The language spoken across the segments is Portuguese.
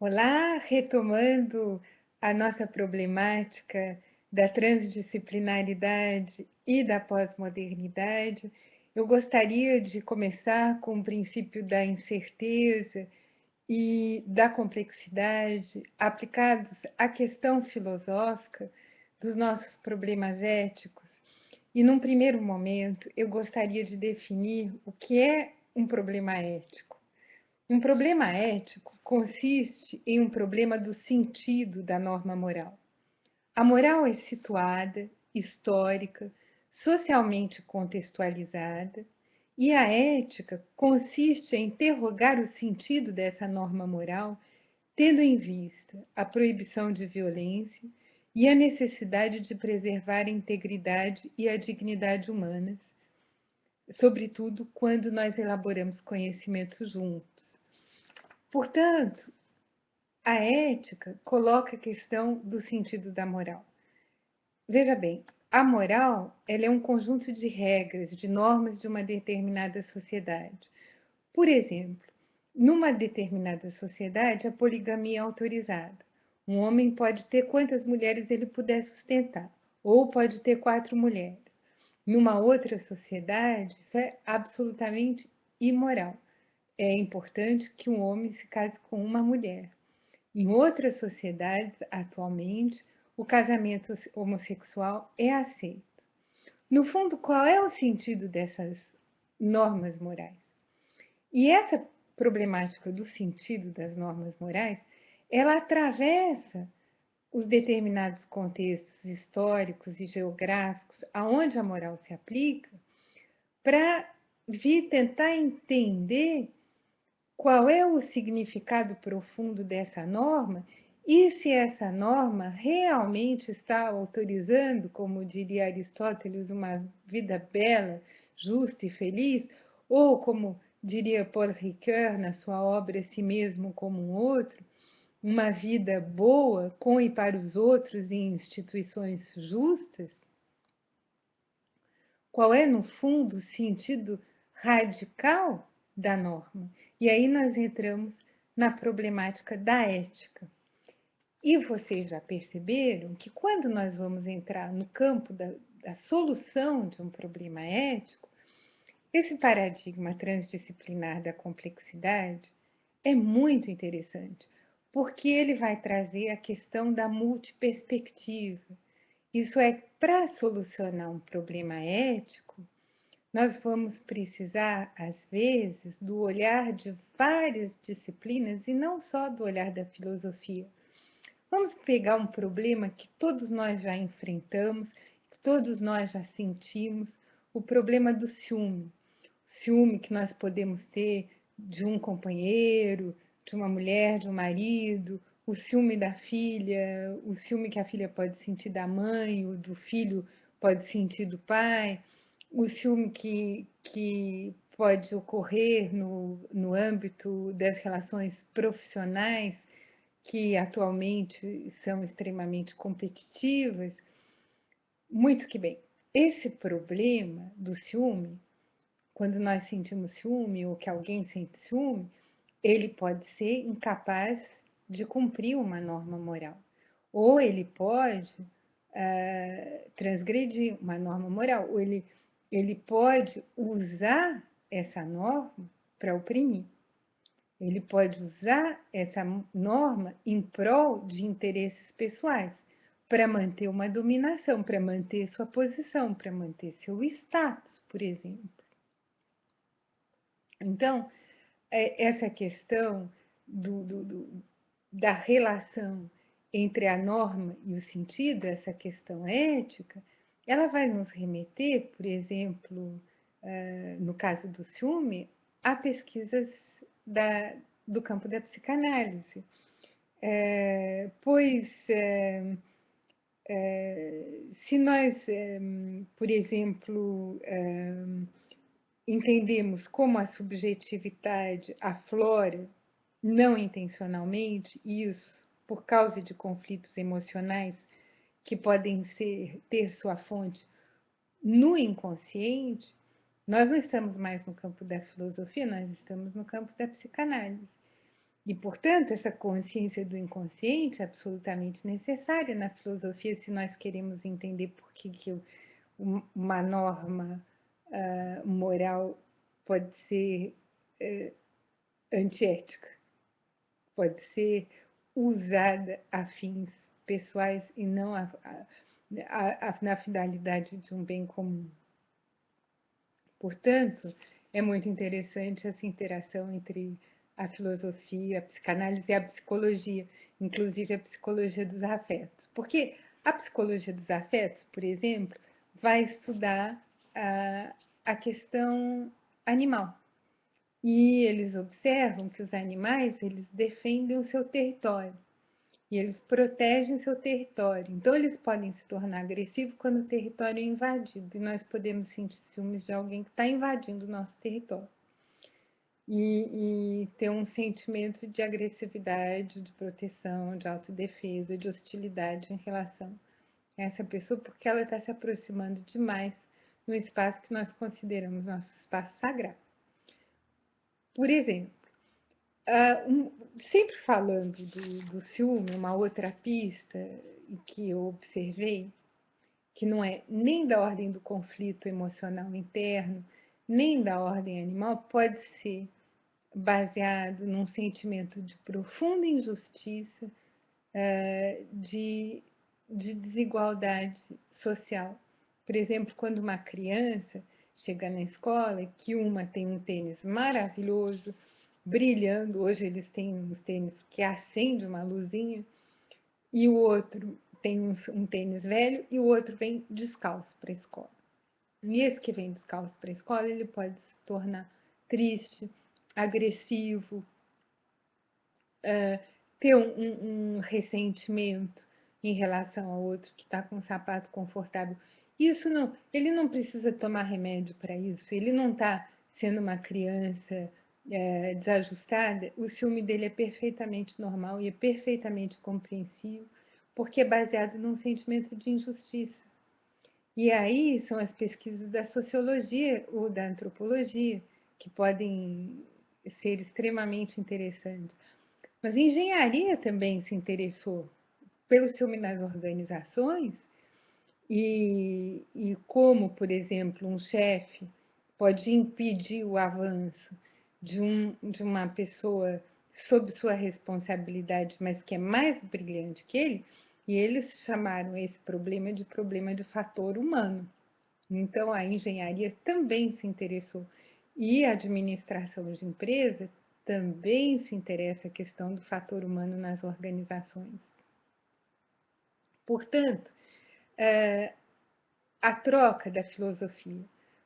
Olá, retomando a nossa problemática da transdisciplinaridade e da pós-modernidade, eu gostaria de começar com o princípio da incerteza e da complexidade aplicados à questão filosófica dos nossos problemas éticos. E, num primeiro momento, eu gostaria de definir o que é um problema ético. Um problema ético consiste em um problema do sentido da norma moral. A moral é situada, histórica, socialmente contextualizada, e a ética consiste em interrogar o sentido dessa norma moral, tendo em vista a proibição de violência e a necessidade de preservar a integridade e a dignidade humanas, sobretudo quando nós elaboramos conhecimentos juntos. Portanto, a ética coloca a questão do sentido da moral. Veja bem, a moral ela é um conjunto de regras, de normas de uma determinada sociedade. Por exemplo, numa determinada sociedade, a poligamia é autorizada. Um homem pode ter quantas mulheres ele puder sustentar, ou pode ter 4 mulheres. Numa outra sociedade, isso é absolutamente imoral. É importante que um homem se case com uma mulher. Em outras sociedades, atualmente, o casamento homossexual é aceito. No fundo, qual é o sentido dessas normas morais? E essa problemática do sentido das normas morais, ela atravessa os determinados contextos históricos e geográficos aonde a moral se aplica, para vir tentar entender qual é o significado profundo dessa norma e se essa norma realmente está autorizando, como diria Aristóteles, uma vida bela, justa e feliz, ou como diria Paul Ricoeur na sua obra Si Mesmo como um Outro, uma vida boa com e para os outros em instituições justas? Qual é, no fundo, o sentido radical da norma? E aí nós entramos na problemática da ética. E vocês já perceberam que quando nós vamos entrar no campo da solução de um problema ético, esse paradigma transdisciplinar da complexidade é muito interessante, porque ele vai trazer a questão da multiperspectiva. Isso é, para solucionar um problema ético, nós vamos precisar, às vezes, do olhar de várias disciplinas e não só do olhar da filosofia. Vamos pegar um problema que todos nós já enfrentamos, que todos nós já sentimos, o problema do ciúme. O ciúme que nós podemos ter de um companheiro, de uma mulher, de um marido, o ciúme da filha, o ciúme que a filha pode sentir da mãe, o do filho pode sentir do pai, o ciúme que pode ocorrer no âmbito das relações profissionais, que atualmente são extremamente competitivas. Muito que bem. Esse problema do ciúme, quando nós sentimos ciúme ou que alguém sente ciúme, ele pode ser incapaz de cumprir uma norma moral. Ou ele pode transgredir uma norma moral, ou ele pode usar essa norma para oprimir. Ele pode usar essa norma em prol de interesses pessoais, para manter uma dominação, para manter sua posição, para manter seu status, por exemplo. Então, essa questão da relação entre a norma e o sentido, essa questão ética, ela vai nos remeter, por exemplo, no caso do ciúme, a pesquisas do campo da psicanálise. Pois, se nós, por exemplo, entendemos como a subjetividade aflora não intencionalmente, isso por causa de conflitos emocionais que podem ter sua fonte no inconsciente, nós não estamos mais no campo da filosofia, nós estamos no campo da psicanálise. E, portanto, essa consciência do inconsciente é absolutamente necessária na filosofia se nós queremos entender por que uma norma moral pode ser antiética, pode ser usada a fins pessoais e não na finalidade de um bem comum. Portanto, é muito interessante essa interação entre a filosofia, a psicanálise e a psicologia, inclusive a psicologia dos afetos. Porque a psicologia dos afetos, por exemplo, vai estudar a questão animal. E eles observam que os animais, eles defendem o seu território. E eles protegem seu território. Então, eles podem se tornar agressivos quando o território é invadido. E nós podemos sentir ciúmes de alguém que está invadindo o nosso território. E ter um sentimento de agressividade, de proteção, de autodefesa, de hostilidade em relação a essa pessoa, porque ela está se aproximando demais no espaço que nós consideramos nosso espaço sagrado. Por exemplo, sempre falando do ciúme, uma outra pista que eu observei, que não é nem da ordem do conflito emocional interno, nem da ordem animal, pode ser baseado num sentimento de profunda injustiça, de desigualdade social. Por exemplo, quando uma criança chega na escola, que uma tem um tênis maravilhoso, brilhando, hoje eles têm uns tênis que acende uma luzinha, e o outro tem um tênis velho e o outro vem descalço para a escola. E esse que vem descalço para a escola, ele pode se tornar triste, agressivo, ter um ressentimento em relação ao outro que está com um sapato confortável. Isso não, ele não precisa tomar remédio para isso, ele não está sendo uma criança desajustada, o ciúme dele é perfeitamente normal e é perfeitamente compreensível, porque é baseado num sentimento de injustiça. E aí são as pesquisas da sociologia ou da antropologia que podem ser extremamente interessantes. Mas a engenharia também se interessou pelo ciúme nas organizações e como, por exemplo, um chefe pode impedir o avanço de uma pessoa sob sua responsabilidade, mas que é mais brilhante que ele, e eles chamaram esse problema de fator humano. Então, a engenharia também se interessou. E a administração de empresa também se interessa a questão do fator humano nas organizações. Portanto, a troca da filosofia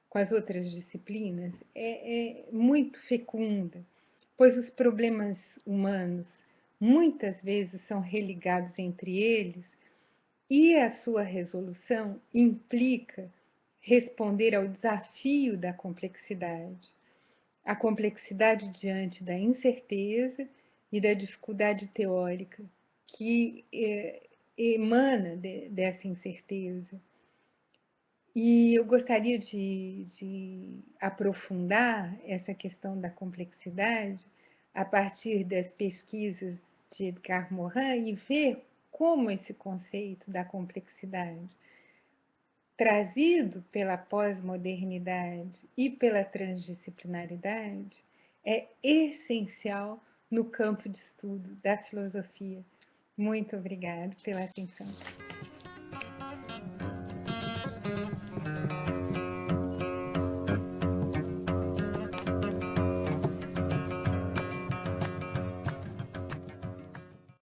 com as outras disciplinas é muito fecunda, pois os problemas humanos muitas vezes são religados entre eles e a sua resolução implica responder ao desafio da complexidade. A complexidade diante da incerteza e da dificuldade teórica que emana dessa incerteza. E eu gostaria de aprofundar essa questão da complexidade a partir das pesquisas de Edgar Morin e ver como esse conceito da complexidade, trazido pela pós-modernidade e pela transdisciplinaridade, é essencial no campo de estudo da filosofia. Muito obrigada pela atenção.